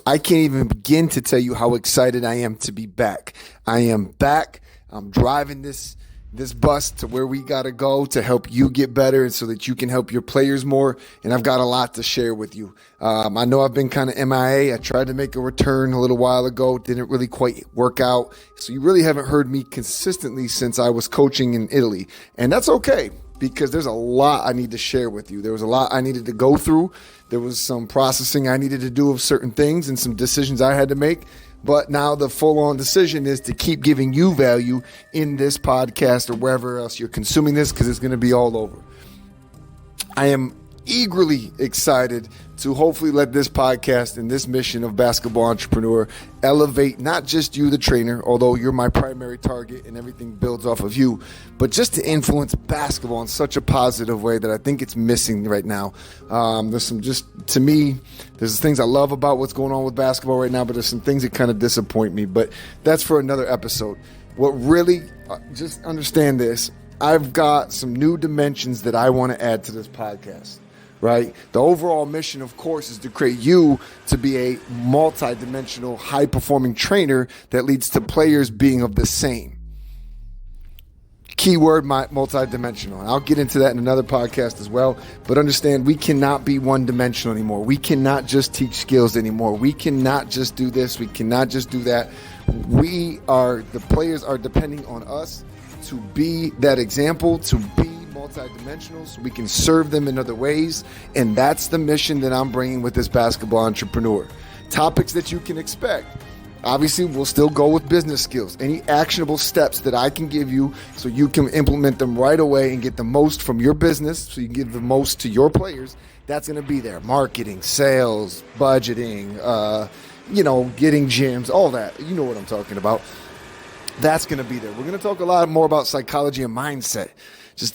I can't even begin to tell you how excited I am to be back. I am back. I'm driving this bus to where we got to go to help you get better and so that you can help your players more. And I've got a lot to share with you. I know I've been kind of MIA. I tried to make a return a little while ago. Didn't really quite work out. So you really haven't heard me consistently since I was coaching in Italy. And that's okay, because there's a lot I need to share with you. There was a lot I needed to go through. There was some processing I needed to do of certain things and some decisions I had to make. But now the full-on decision is to keep giving you value in this podcast or wherever else you're consuming this, because it's going to be all over. I am eagerly excited to hopefully let this podcast and this mission of Basketball Entrepreneur elevate not just you, the trainer, although you're my primary target and everything builds off of you, but just to influence basketball in such a positive way that I think it's missing right now. There's things I love about what's going on with basketball right now, but there's some things that kind of disappoint me. But that's for another episode. What really, just understand this, I've got some new dimensions that I want to add to this podcast. Right? The overall mission, of course, is to create you to be a multi-dimensional, high-performing trainer that leads to players being of the same. Keyword, multi-dimensional. And I'll get into that in another podcast as well. But understand, we cannot be one-dimensional anymore. We cannot just teach skills anymore. We cannot just do this. We cannot just do that. The players are depending on us to be that example, to be multidimensional, so we can serve them in other ways. And that's the mission that I'm bringing with this Basketball Entrepreneur. Topics that you can expect. Obviously, we'll still go with business skills. Any actionable steps that I can give you so you can implement them right away and get the most from your business, so you can give the most to your players, that's going to be there. Marketing, sales, budgeting, getting gyms, all that. You know what I'm talking about. That's going to be there. We're going to talk a lot more about psychology and mindset.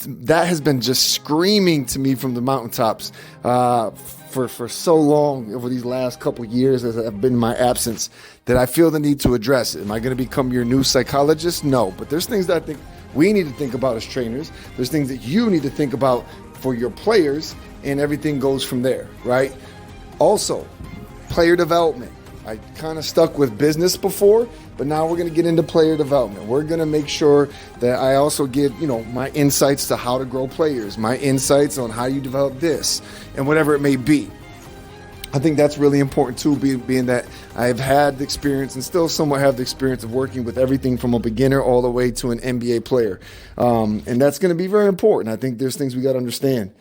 That has been just screaming to me from the mountaintops for so long over these last couple years as I've been in my absence, that I feel the need to address it. Am I going to become your new psychologist? No, but there's things that I think we need to think about as trainers. There's things that you need to think about for your players, and everything goes from there, right? Also, player development. I kind of stuck with business before, but now we're going to get into player development. We're going to make sure that I also give, my insights to how to grow players, my insights on how you develop this, and whatever it may be. I think that's really important too, being that I've had the experience and still somewhat have the experience of working with everything from a beginner all the way to an NBA player. And that's going to be very important. I think there's things we got to understand.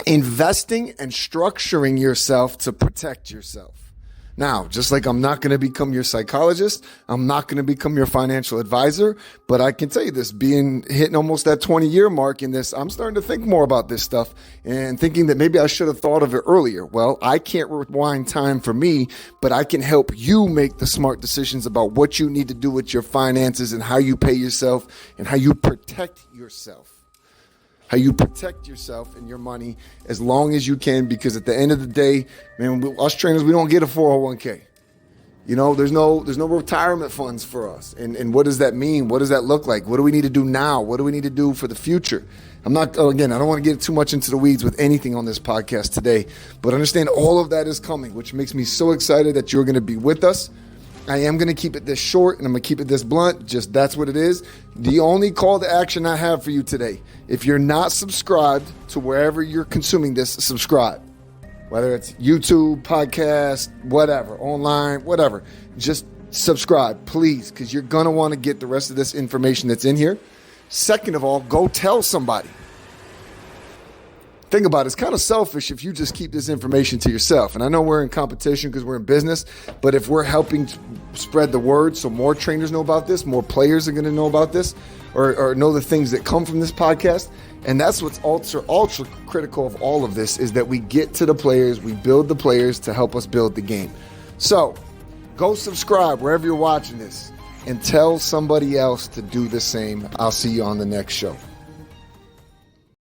Investing and structuring yourself to protect yourself. Now, just like I'm not going to become your psychologist, I'm not going to become your financial advisor, but I can tell you this, hitting almost that 20-year mark in this, I'm starting to think more about this stuff and thinking that maybe I should have thought of it earlier. Well, I can't rewind time for me, but I can help you make the smart decisions about what you need to do with your finances and how you pay yourself and how you protect yourself. How you protect yourself and your money as long as you can, because at the end of the day, man, us trainers, we don't get a 401k. There's no retirement funds for us. And what does that mean? What does that look like? What do we need to do now? What do we need to do for the future? I don't want to get too much into the weeds with anything on this podcast today, but understand all of that is coming, which makes me so excited that you're going to be with us. I am going to keep it this short, and I'm going to keep it this blunt. Just that's what it is. The only call to action I have for you today, if you're not subscribed to wherever you're consuming this, subscribe. Whether it's YouTube, podcast, whatever, online, whatever. Just subscribe, please, because you're going to want to get the rest of this information that's in here. Second of all, go tell somebody. Think about it. It's kind of selfish if you just keep this information to yourself. And I know we're in competition because we're in business, but if we're helping spread the word so more trainers know about this, more players are going to know about this or know the things that come from this podcast. And that's what's ultra critical of all of this, is that we get to the players, we build the players to help us build the game. So go subscribe wherever you're watching this and tell somebody else to do the same. I'll see you on the next show.